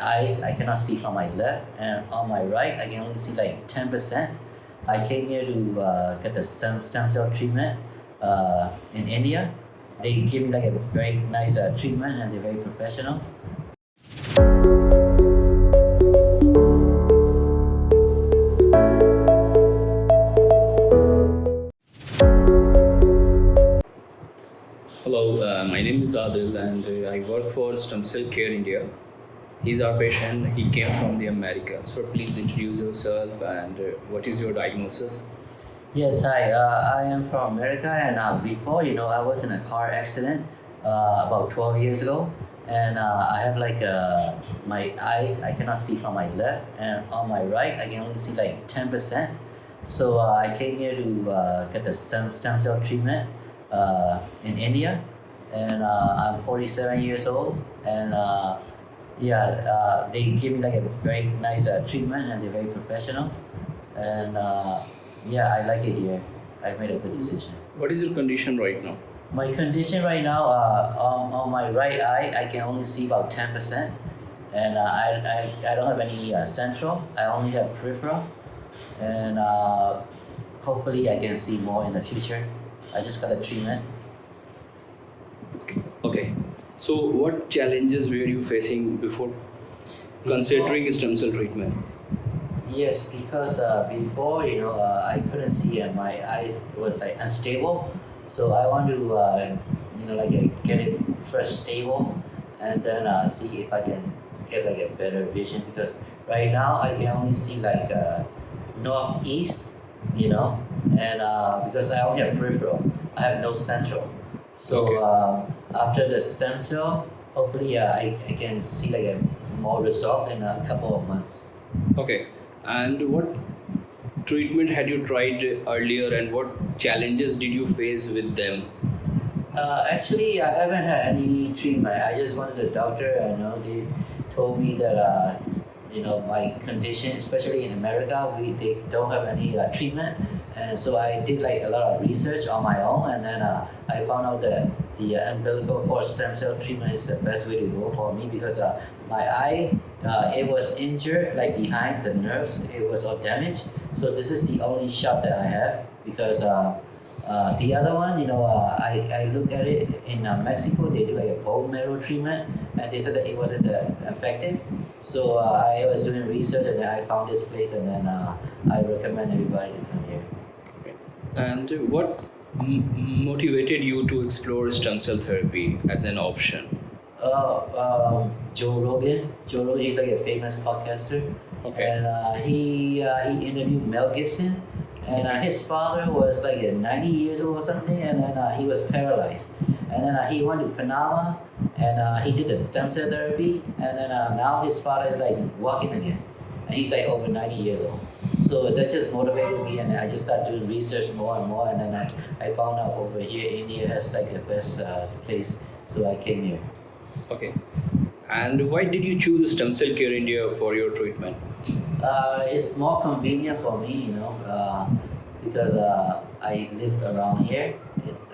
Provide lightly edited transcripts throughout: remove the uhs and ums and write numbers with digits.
eyes, I cannot see from my left, and on my right, I can only see like 10%. I came here to get the stem cell treatment in India. They give me like a very nice treatment, and they're very professional. Hello, my name is Adil and I work for Stem Cell Care India. He's our patient. He came from the America. So please introduce yourself and what is your diagnosis? Yes, hi. I am from America, and before, I was in a car accident about 12 years ago, and I have like my eyes, I cannot see from my left, and on my right, I can only see like 10%. So I came here to get the stem cell treatment in India, and I'm 47 years old, and they give me like a very nice treatment, and they're very professional, and I like it here. I made a good decision. What is your condition right now? My condition right now, on my right eye, I can only see about 10%, and I don't have any central. I only have peripheral, and hopefully I can see more in the future. I just got a treatment. Okay. So what challenges were you facing before considering stem cell treatment? Yes, because before, I couldn't see, and my eyes was like unstable. So I want to, get it first stable, and then see if I can get like a better vision. Because right now I can only see like northeast, and because I only have peripheral, I have no central. So after the stem cell, hopefully I can see like a more results in a couple of months. Okay. And what treatment had you tried earlier and what challenges did you face with them? Actually, I haven't had any treatment. I just went to the doctor, and they told me that my condition, especially in America, they don't have any treatment, and so I did like a lot of research on my own, and then I found out that the umbilical cord stem cell treatment is the best way to go for me, because my eye, it was injured like behind the nerves. It was all damaged, so this is the only shot that I have, because the other one, I look at it in Mexico. They do like a bone marrow treatment, and they said that it wasn't effective. So I was doing research, and then I found this place, and then I recommend everybody to come here. Okay. And what motivated you to explore stem cell therapy as an option? Joe Rogan. Joe Rogan is like a famous podcaster. Okay. And he interviewed Mel Gibson, and his father was like 90 years old or something, and then he was paralyzed. And then he went to Panama, and he did the stem cell therapy, and then now his father is like walking again, and he's like over 90 years old. So that just motivated me, and I just started doing research more and more, and then I found out over here India has like the best place, so I came here. Okay. And why did you choose Stem Cell Care India for your treatment? It's more convenient for me, because I live around here.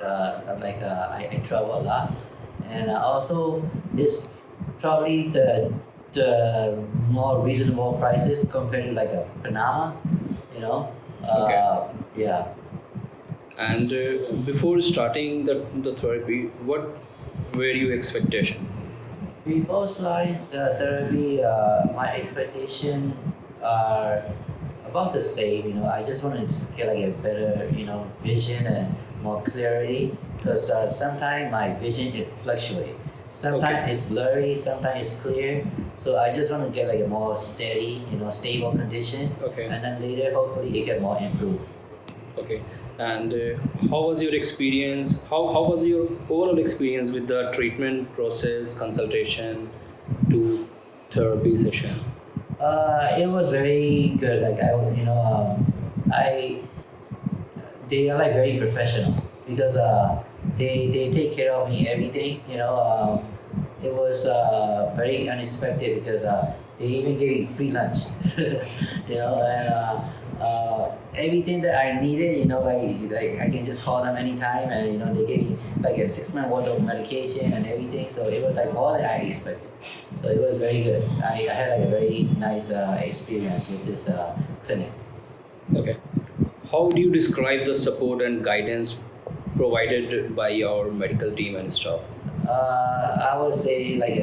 I travel a lot, and also it's probably the more reasonable prices compared to like a Panama, Okay. Yeah. And before starting the therapy, what were your expectations? Before starting the therapy, my expectation are about the same. I just want to get like a better, vision and more clarity, because sometimes my vision it fluctuates. Sometimes Okay. it's blurry, sometimes it's clear. So I just want to get like a more steady, stable condition, Okay. and then later hopefully it can more improve. Okay. And how was your experience? How was your overall experience with the treatment process, consultation to therapy session? It was very good. Like they are like very professional, because they take care of me everything. it was very unexpected because they even gave me free lunch, and everything that I needed, like I can just call them anytime, and they gave me like a 6 month worth of medication and everything. So it was like more than I expected. So it was very good. I had like a very nice experience with this clinic. Okay. How do you describe the support and guidance provided by your medical team and staff? I would say like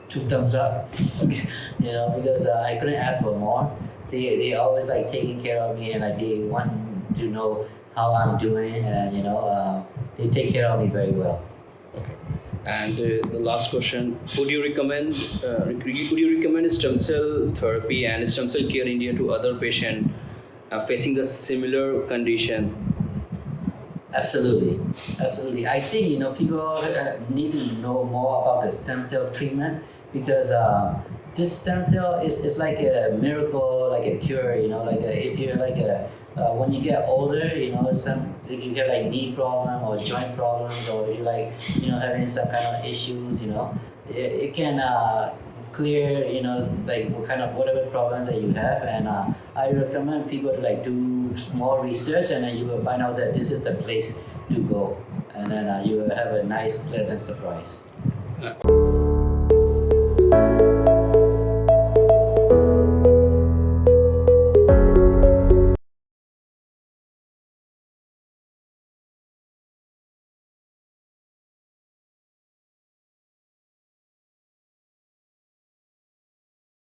2 thumbs up. Because I couldn't ask for more. They always like taking care of me, and like they want to know how I'm doing, and they take care of me very well. Okay. And the last question: would you recommend stem cell therapy and stem cell care in India to other patients facing the similar condition? Absolutely. I think people need to know more about the stem cell treatment, because this stem cell is like a miracle, like a cure. If you're when you get older, if you get like knee problem or joint problems, or if you having some kind of issues, it can clear whatever problems that you have. And I recommend people to do more research, and then you will find out that this is the place to go, and then you will have a nice, pleasant surprise.